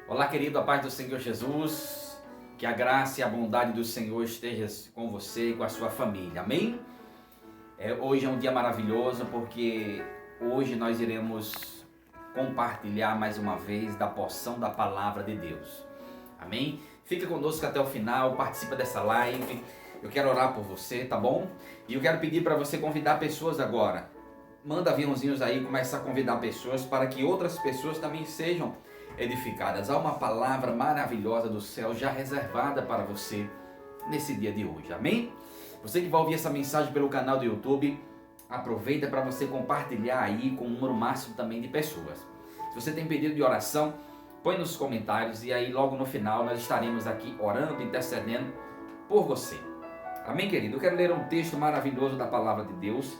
Olá, querido, a paz do Senhor Jesus, que a graça e a bondade do Senhor esteja com você e com a sua família, amém? Hoje é um dia maravilhoso porque hoje nós iremos compartilhar mais uma vez da porção da palavra de Deus, amém? Fica conosco até o final, participa dessa live, eu quero orar por você, tá bom? E eu quero pedir para você convidar pessoas agora, manda aviãozinhos aí, começa a convidar pessoas para que outras pessoas também sejam edificadas. Há uma palavra maravilhosa do céu já reservada para você nesse dia de hoje, amém? Você que vai ouvir essa mensagem pelo canal do YouTube, aproveita para você compartilhar aí com um número máximo também de pessoas. Se você tem pedido de oração, põe nos comentários e aí logo no final nós estaremos aqui orando, intercedendo por você. Amém, querido? Eu quero ler um texto maravilhoso da palavra de Deus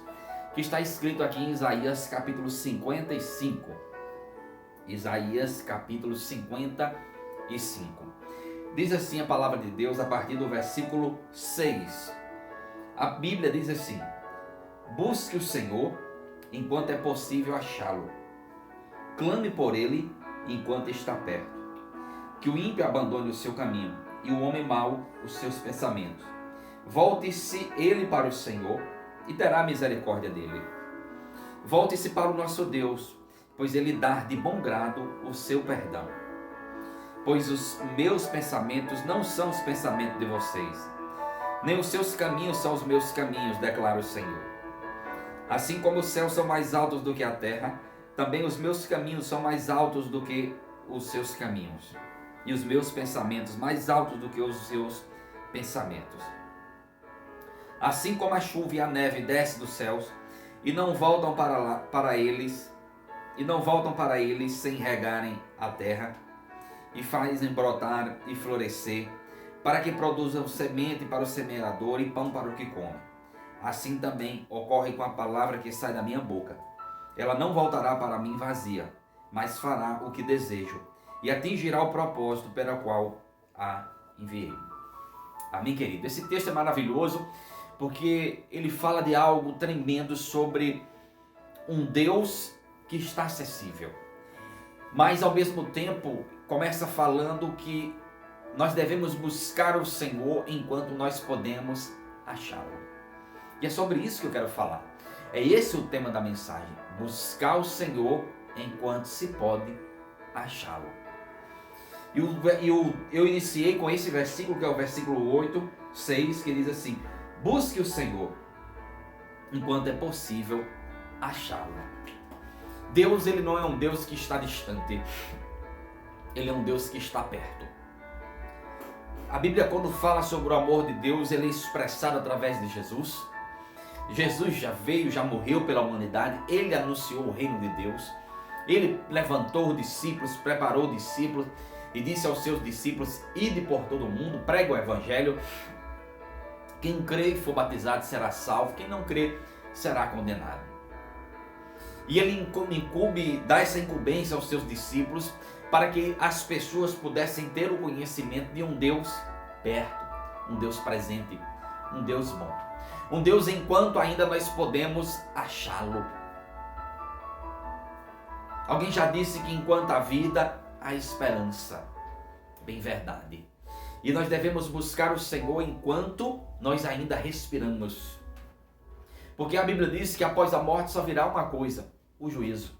que está escrito aqui em Isaías capítulo 55. Isaías capítulo 55. Diz assim a palavra de Deus a partir do versículo 6. A Bíblia diz assim: busque o Senhor enquanto é possível achá-lo. Clame por ele enquanto está perto. Que o ímpio abandone o seu caminho e o homem mau os seus pensamentos. Volte-se ele para o Senhor e terá misericórdia dele. Volte-se para o nosso Deus, pois ele dá de bom grado o seu perdão. Pois os meus pensamentos não são os pensamentos de vocês, nem os seus caminhos são os meus caminhos, declara o Senhor. Assim como os céus são mais altos do que a terra, também os meus caminhos são mais altos do que os seus caminhos, e os meus pensamentos mais altos do que os seus pensamentos. Assim como a chuva e a neve descem dos céus e não voltam para eles sem regarem a terra, e fazem brotar e florescer, para que produzam semente para o semeador e pão para o que come. Assim também ocorre com a palavra que sai da minha boca. Ela não voltará para mim vazia, mas fará o que desejo, e atingirá o propósito pelo qual a enviei. Amém, querido? Esse texto é maravilhoso, porque ele fala de algo tremendo sobre um Deus que está acessível. Mas ao mesmo tempo começa falando que nós devemos buscar o Senhor enquanto nós podemos achá-lo. E é sobre isso que eu quero falar. É esse o tema da mensagem: buscar o Senhor enquanto se pode achá-lo. Eu iniciei com esse versículo, que é o versículo 8, 6, que diz assim: busque o Senhor enquanto é possível achá-lo. Deus, ele não é um Deus que está distante, ele é um Deus que está perto. A Bíblia, quando fala sobre o amor de Deus, ele é expressado através de Jesus. Jesus já veio, já morreu pela humanidade, ele anunciou o reino de Deus, ele levantou os discípulos, preparou os discípulos e disse aos seus discípulos: ide por todo o mundo, pregue o evangelho. Quem crê e for batizado será salvo, quem não crê será condenado. E ele dá essa incumbência aos seus discípulos para que as pessoas pudessem ter o conhecimento de um Deus perto, um Deus presente, um Deus bom. Um Deus enquanto ainda nós podemos achá-lo. Alguém já disse que enquanto há vida, há esperança. Bem verdade. E nós devemos buscar o Senhor enquanto nós ainda respiramos. Porque a Bíblia diz que após a morte só virá uma coisa: o juízo.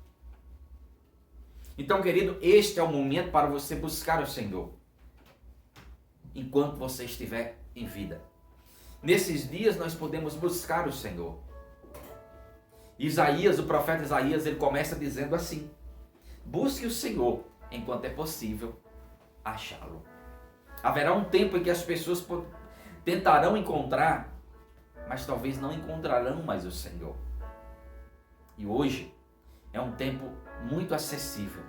Então, querido, este é o momento para você buscar o Senhor enquanto você estiver em vida. Nesses dias nós podemos buscar o Senhor. Isaías, o profeta Isaías, ele começa dizendo assim: busque o Senhor enquanto é possível achá-lo. Haverá um tempo em que as pessoas tentarão encontrar, mas talvez não encontrarão mais o Senhor. E hoje é um tempo muito acessível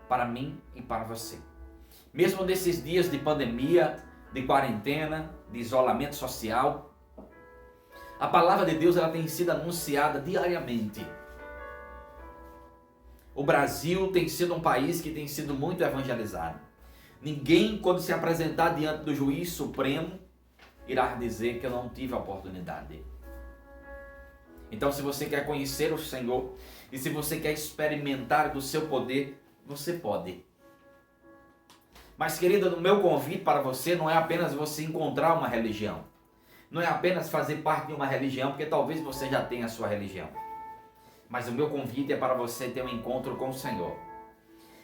para mim e para você. Mesmo nesses dias de pandemia, de quarentena, de isolamento social, a palavra de Deus ela tem sido anunciada diariamente. O Brasil tem sido um país que tem sido muito evangelizado. Ninguém, quando se apresentar diante do juiz supremo, irá dizer que eu não tive a oportunidade. Então, se você quer conhecer o Senhor e se você quer experimentar do seu poder, você pode. Mas, querida, o meu convite para você não é apenas você encontrar uma religião. Não é apenas fazer parte de uma religião, porque talvez você já tenha a sua religião. Mas o meu convite é para você ter um encontro com o Senhor.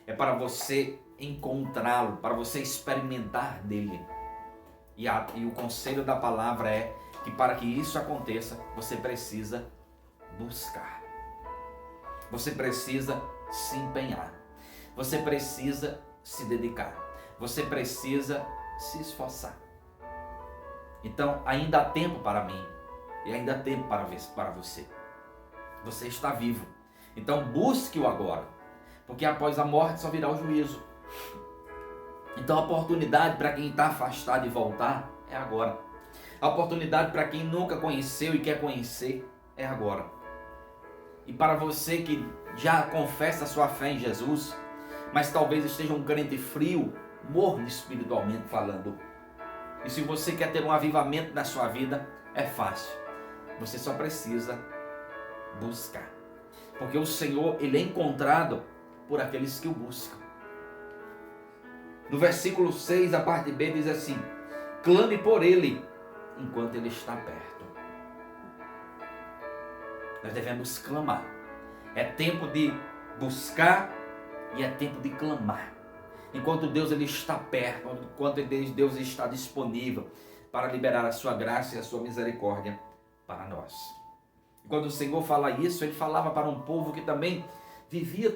É para você encontrá-lo, para você experimentar dele. E o conselho da palavra é que para que isso aconteça, você precisa buscar. Você precisa se empenhar. Você precisa se dedicar. Você precisa se esforçar. Então, ainda há tempo para mim e ainda há tempo para você. Você está vivo. Então, busque-o agora, porque após a morte só virá o juízo. Então, a oportunidade para quem está afastado de voltar é agora. A oportunidade para quem nunca conheceu e quer conhecer é agora. E para você que já confessa a sua fé em Jesus, mas talvez esteja um crente frio, morno espiritualmente falando. E se você quer ter um avivamento na sua vida, é fácil. Você só precisa buscar. Porque o Senhor, ele é encontrado por aqueles que o buscam. No versículo 6, a parte B diz assim: clame por ele enquanto ele está perto. Nós devemos clamar. É tempo de buscar e é tempo de clamar. Enquanto Deus ele está perto, enquanto Deus está disponível para liberar a sua graça e a sua misericórdia para nós. E quando o Senhor fala isso, ele falava para um povo que também vivia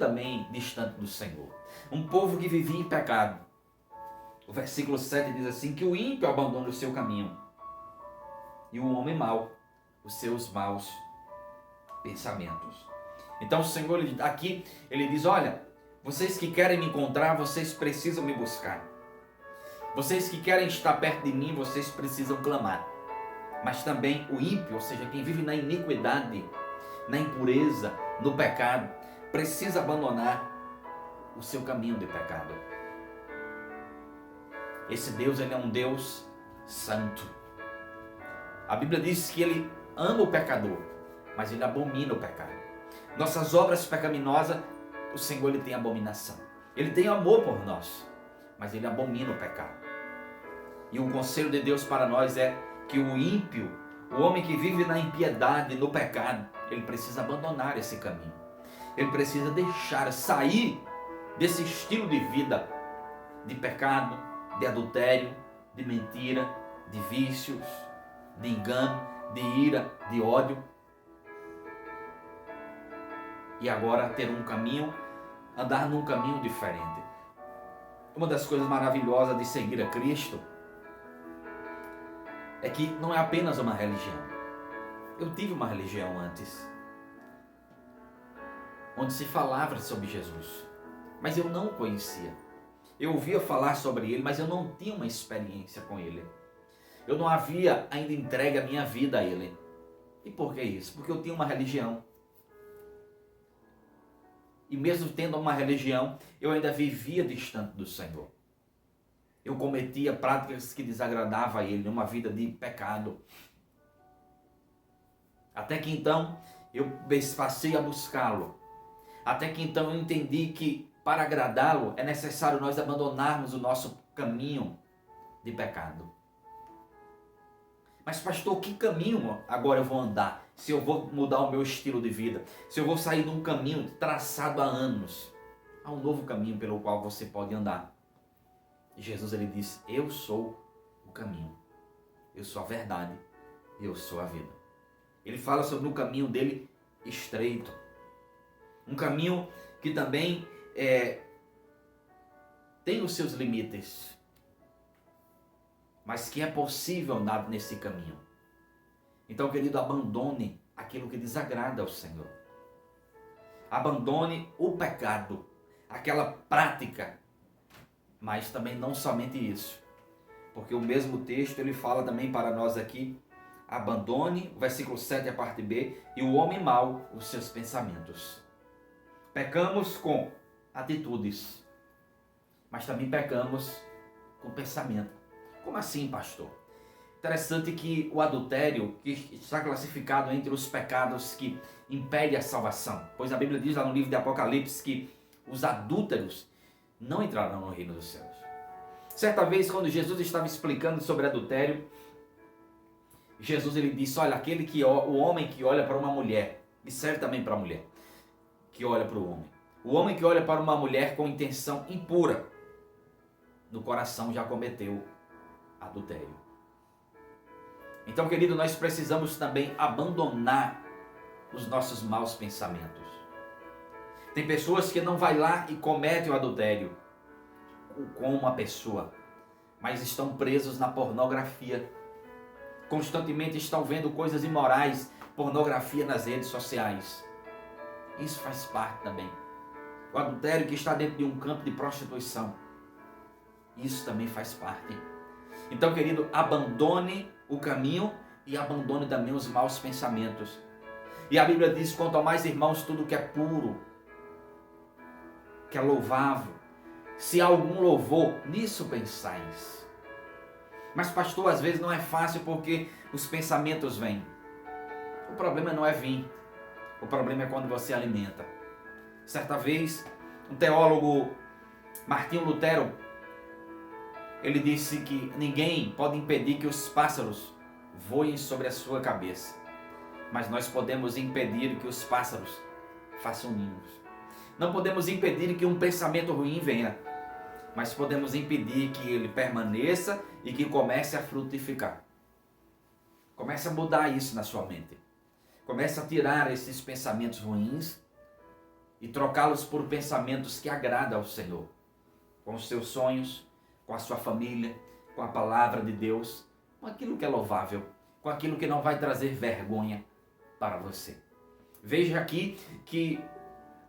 distante do Senhor. Um povo que vivia em pecado. O versículo 7 diz assim, que o ímpio abandona o seu caminho e o homem mau os seus maus pensamentos. Então o Senhor aqui, ele diz, olha, vocês que querem me encontrar, vocês precisam me buscar. Vocês que querem estar perto de mim, vocês precisam clamar. Mas também o ímpio, ou seja, quem vive na iniquidade, na impureza, no pecado, precisa abandonar o seu caminho de pecado. Esse Deus, ele é um Deus santo. A Bíblia diz que ele ama o pecador, mas ele abomina o pecado. Nossas obras pecaminosas, o Senhor ele tem abominação. Ele tem amor por nós, mas ele abomina o pecado. E o conselho de Deus para nós é que o ímpio, o homem que vive na impiedade, no pecado, ele precisa abandonar esse caminho. Ele precisa deixar, sair desse estilo de vida, de pecado, de adultério, de mentira, de vícios, de engano, de ira, de ódio. E agora ter um caminho, andar num caminho diferente. Uma das coisas maravilhosas de seguir a Cristo é que não é apenas uma religião. Eu tive uma religião antes, onde se falava sobre Jesus, mas eu não o conhecia. Eu ouvia falar sobre ele, mas eu não tinha uma experiência com ele. Eu não havia ainda entregue a minha vida a ele. E por que isso? Porque eu tinha uma religião. E mesmo tendo uma religião, eu ainda vivia distante do Senhor. Eu cometia práticas que desagradavam a ele, uma vida de pecado. Até que então eu passei a buscá-lo. Até que então eu entendi que para agradá-lo é necessário nós abandonarmos o nosso caminho de pecado. Mas pastor, que caminho agora eu vou andar? Se eu vou mudar o meu estilo de vida? Se eu vou sair de um caminho traçado há anos? Há um novo caminho pelo qual você pode andar. E Jesus ele disse, eu sou o caminho. Eu sou a verdade. Eu sou a vida. Ele fala sobre um caminho dele estreito. Um caminho que também tem os seus limites. Mas que é possível andar nesse caminho. Então, querido, abandone aquilo que desagrada ao Senhor. Abandone o pecado, aquela prática. Mas também não somente isso. Porque o mesmo texto, ele fala também para nós aqui, abandone, o versículo 7, a parte B, e o homem mau, os seus pensamentos. Pecamos com atitudes, mas também pecamos com pensamento. Como assim, pastor? Interessante que o adultério, que está classificado entre os pecados que impedem a salvação, pois a Bíblia diz lá no livro de Apocalipse que os adúlteros não entrarão no reino dos céus. Certa vez, quando Jesus estava explicando sobre adultério, Jesus ele disse, olha, o homem que olha para uma mulher, e serve também para a mulher, que olha para o homem. O homem que olha para uma mulher com intenção impura, no coração já cometeu adultério. Então, querido, nós precisamos também abandonar os nossos maus pensamentos. Tem pessoas que não vai lá e cometem o adultério com uma pessoa, mas estão presos na pornografia. Constantemente estão vendo coisas imorais, pornografia nas redes sociais. Isso faz parte também. O adultério que está dentro de um campo de prostituição. Isso também faz parte. Então, querido, abandone o caminho e abandone também os maus pensamentos. E a Bíblia diz, quanto ao mais, irmãos, tudo que é puro, que é louvável, se há algum louvor, nisso pensais. Mas, pastor, às vezes não é fácil porque os pensamentos vêm. O problema não é vir, o problema é quando você alimenta. Certa vez, um teólogo, Martinho Lutero, ele disse que ninguém pode impedir que os pássaros voem sobre a sua cabeça, mas nós podemos impedir que os pássaros façam ninhos. Não podemos impedir que um pensamento ruim venha, mas podemos impedir que ele permaneça e que comece a frutificar. Comece a mudar isso na sua mente. Comece a tirar esses pensamentos ruins e trocá-los por pensamentos que agradam ao Senhor, com os seus sonhos, com a sua família, com a palavra de Deus, com aquilo que é louvável, com aquilo que não vai trazer vergonha para você. Veja aqui que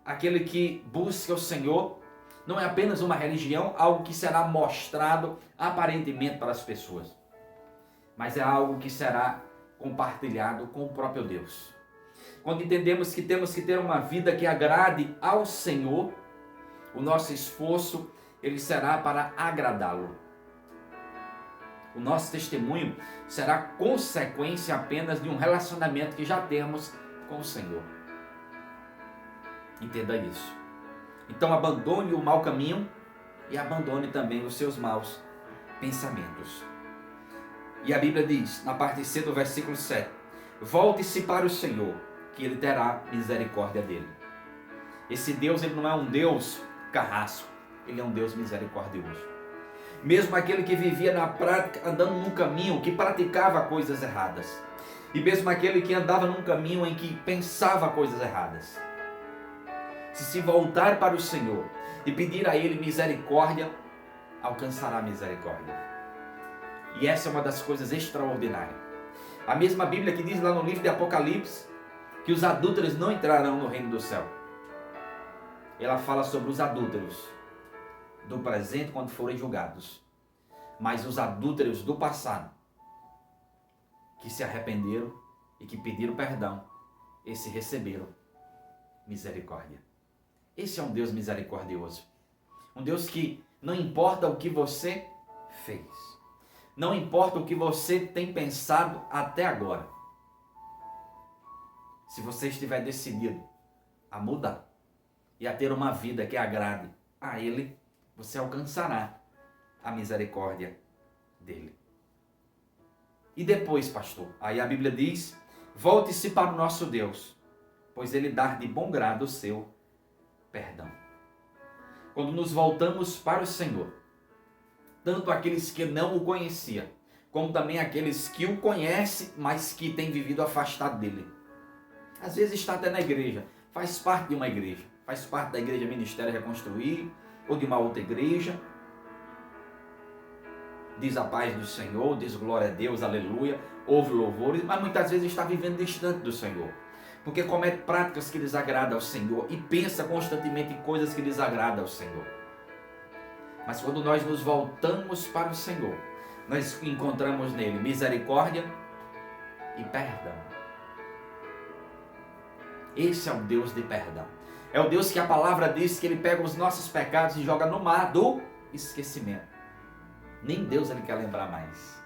aquele que busca o Senhor não é apenas uma religião, algo que será mostrado aparentemente para as pessoas, mas é algo que será compartilhado com o próprio Deus. Quando entendemos que temos que ter uma vida que agrade ao Senhor, o nosso esforço ele será para agradá-lo. O nosso testemunho será consequência apenas de um relacionamento que já temos com o Senhor. Entenda isso. Então abandone o mau caminho e abandone também os seus maus pensamentos. E a Bíblia diz, na parte C do versículo 7, volte-se para o Senhor, que Ele terá misericórdia dele. Esse Deus, Ele não é um Deus carrasco, Ele é um Deus misericordioso. Mesmo aquele que vivia na prática, andando num caminho que praticava coisas erradas. E mesmo aquele que andava num caminho em que pensava coisas erradas. Se voltar para o Senhor e pedir a Ele misericórdia, alcançará misericórdia. E essa é uma das coisas extraordinárias. A mesma Bíblia que diz lá no livro de Apocalipse, que os adúlteros não entrarão no reino do céu. Ela fala sobre os adúlteros do presente quando forem julgados. Mas os adúlteros do passado, que se arrependeram e que pediram perdão, esses receberam misericórdia. Esse é um Deus misericordioso. Um Deus que não importa o que você fez. Não importa o que você tem pensado até agora. Se você estiver decidido a mudar e a ter uma vida que agrade a Ele, você alcançará a misericórdia dEle. E depois, pastor, aí a Bíblia diz, volte-se para o nosso Deus, pois Ele dá de bom grado o seu perdão. Quando nos voltamos para o Senhor, tanto aqueles que não o conheciam, como também aqueles que o conhecem, mas que têm vivido afastado dele. Às vezes está até na igreja, faz parte de uma igreja, faz parte da igreja Ministério Reconstruir, ou de uma outra igreja, diz a paz do Senhor, diz glória a Deus, aleluia, ouve louvores, mas muitas vezes está vivendo distante do Senhor, porque comete práticas que desagradam ao Senhor e pensa constantemente em coisas que desagradam ao Senhor. Mas quando nós nos voltamos para o Senhor, nós encontramos nele misericórdia e perdão. Esse é o Deus de perdão. É o Deus que a palavra diz que Ele pega os nossos pecados e joga no mar do esquecimento. Nem Deus Ele quer lembrar mais.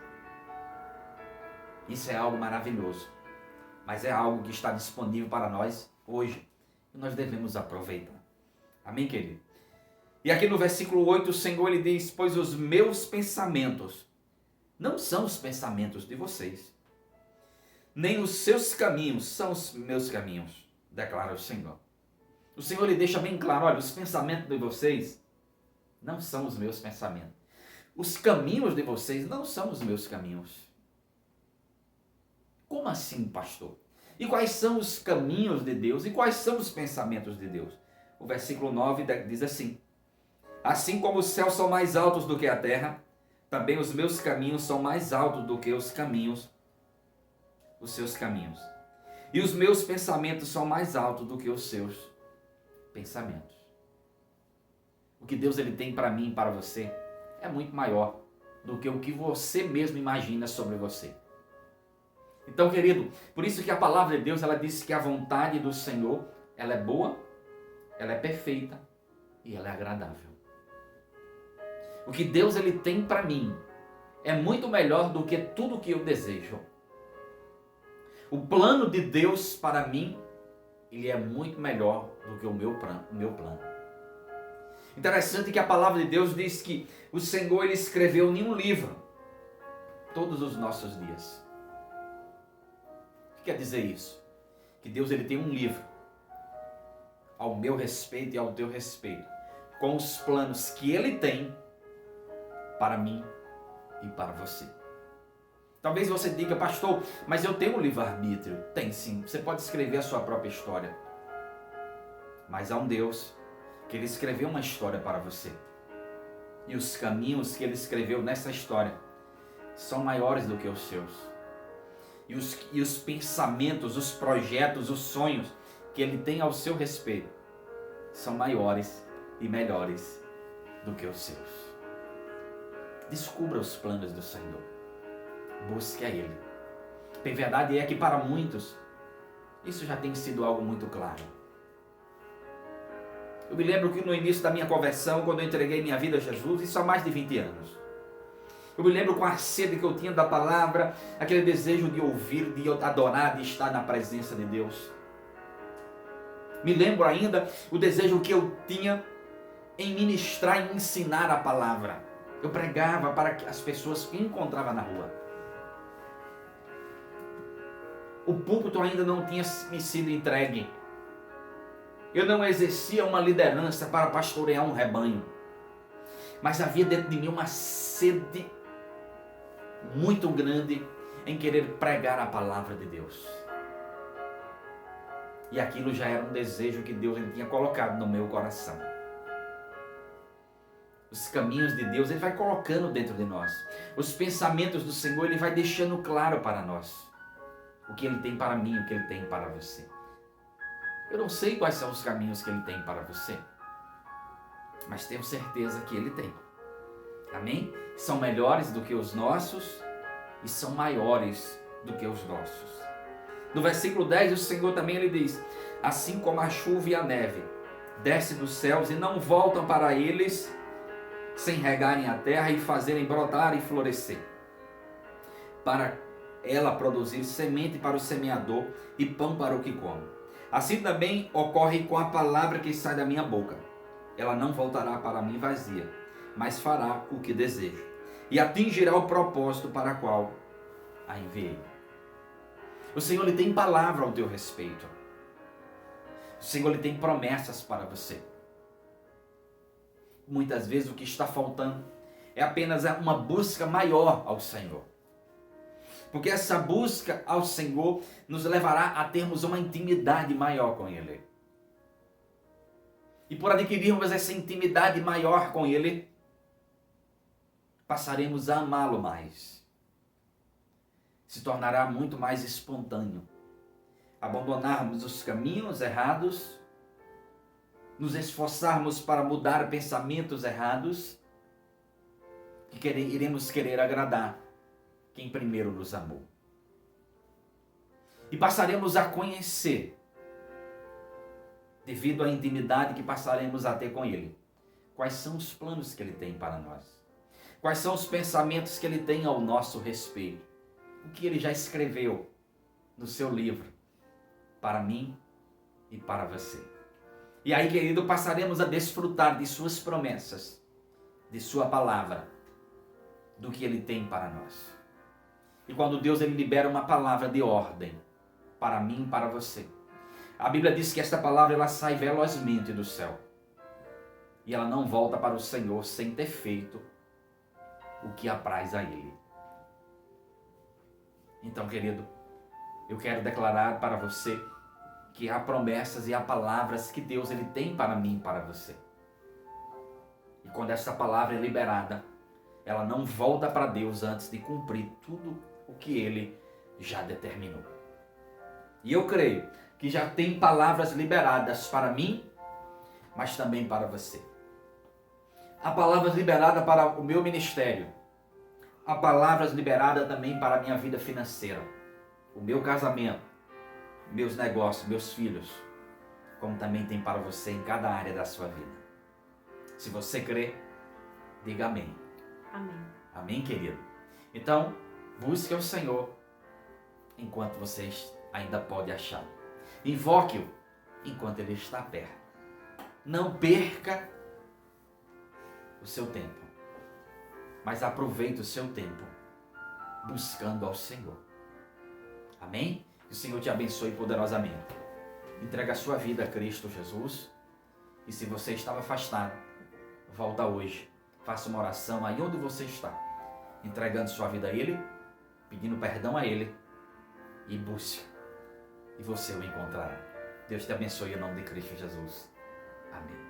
Isso é algo maravilhoso. Mas é algo que está disponível para nós hoje. E nós devemos aproveitar. Amém, querido? E aqui no versículo 8 o Senhor ele diz: pois os meus pensamentos não são os pensamentos de vocês, nem os seus caminhos são os meus caminhos, declara o Senhor. O Senhor lhe deixa bem claro: olha, os pensamentos de vocês não são os meus pensamentos. Os caminhos de vocês não são os meus caminhos. Como assim, pastor? E quais são os caminhos de Deus? E quais são os pensamentos de Deus? O versículo 9 diz assim: assim como os céus são mais altos do que a terra, também os meus caminhos são mais altos do que os seus caminhos. E os meus pensamentos são mais altos do que os seus pensamentos. O que Deus ele tem para mim e para você é muito maior do que o que você mesmo imagina sobre você. Então, querido, por isso que a palavra de Deus, ela diz que a vontade do Senhor, ela é boa, ela é perfeita e ela é agradável. O que Deus ele tem para mim é muito melhor do que tudo o que eu desejo. O plano de Deus para mim, ele é muito melhor do que o meu plano. Interessante que a palavra de Deus diz que o Senhor ele escreveu em um livro todos os nossos dias. O que quer dizer isso? Que Deus ele tem um livro ao meu respeito e ao teu respeito, com os planos que ele tem para mim e para você. Talvez você diga: pastor, mas eu tenho um livre-arbítrio. Tem sim, você pode escrever a sua própria história. Mas há um Deus que ele escreveu uma história para você. E os caminhos que ele escreveu nessa história são maiores do que os seus. E os pensamentos, os projetos, os sonhos que ele tem ao seu respeito são maiores e melhores do que os seus. Descubra os planos do Senhor. Busque a Ele. A verdade é que para muitos isso já tem sido algo muito claro. Eu me lembro que no início da minha conversão, quando eu entreguei minha vida a Jesus, isso há mais de 20 anos. Eu me lembro com a sede que eu tinha da palavra, aquele desejo de ouvir, de adorar, de estar na presença de Deus. Me lembro ainda o desejo que eu tinha em ministrar e ensinar a palavra. Eu pregava para as pessoas que encontrava na rua. O púlpito ainda não tinha me sido entregue. Eu não exercia uma liderança para pastorear um rebanho. Mas havia dentro de mim uma sede muito grande em querer pregar a palavra de Deus. E aquilo já era um desejo que Deus tinha colocado no meu coração. Os caminhos de Deus ele vai colocando dentro de nós. Os pensamentos do Senhor ele vai deixando claro para nós. O que ele tem para mim, o que ele tem para você. Eu não sei quais são os caminhos que ele tem para você, mas tenho certeza que ele tem. Amém? São melhores do que os nossos e são maiores do que os nossos. No versículo 10, o Senhor também ele diz: assim como a chuva e a neve descem dos céus e não voltam para eles sem regarem a terra e fazerem brotar e florescer, para ela produzir semente para o semeador e pão para o que come. Assim também ocorre com a palavra que sai da minha boca. Ela não voltará para mim vazia, mas fará o que desejo e atingirá o propósito para o qual a enviei. O Senhor ele tem palavra ao teu respeito. O Senhor ele tem promessas para você. Muitas vezes o que está faltando é apenas uma busca maior ao Senhor. Porque essa busca ao Senhor nos levará a termos uma intimidade maior com Ele. E por adquirirmos essa intimidade maior com Ele, passaremos a amá-lo mais. Se tornará muito mais espontâneo. Abandonarmos os caminhos errados, nos esforçarmos para mudar pensamentos errados, que iremos querer agradar quem primeiro nos amou. E passaremos a conhecer, devido à intimidade que passaremos a ter com Ele, quais são os planos que Ele tem para nós. Quais são os pensamentos que Ele tem ao nosso respeito. O que Ele já escreveu no seu livro, para mim e para você. E aí, querido, passaremos a desfrutar de suas promessas, de sua palavra, do que ele tem para nós. E quando Deus ele libera uma palavra de ordem para mim e para você, a Bíblia diz que esta palavra ela sai velozmente do céu. E ela não volta para o Senhor sem ter feito o que apraz a Ele. Então, querido, eu quero declarar para você que há promessas e há palavras que Deus ele tem para mim e para você. E quando essa palavra é liberada, ela não volta para Deus antes de cumprir tudo o que Ele já determinou. E eu creio que já tem palavras liberadas para mim, mas também para você. Há palavras liberadas para o meu ministério. Há palavras liberadas também para a minha vida financeira, o meu casamento, meus negócios, meus filhos, como também tem para você em cada área da sua vida. Se você crê, diga amém. Amém. Amém, querido? Então, busque o Senhor enquanto você ainda pode achar. Invoque-o enquanto Ele está perto. Não perca o seu tempo, mas aproveite o seu tempo buscando ao Senhor. Amém? Que o Senhor te abençoe poderosamente. Entrega a sua vida a Cristo Jesus. E se você estava afastado, volta hoje. Faça uma oração aí onde você está, entregando sua vida a Ele, pedindo perdão a Ele, e busque, e você o encontrará. Deus te abençoe em nome de Cristo Jesus. Amém.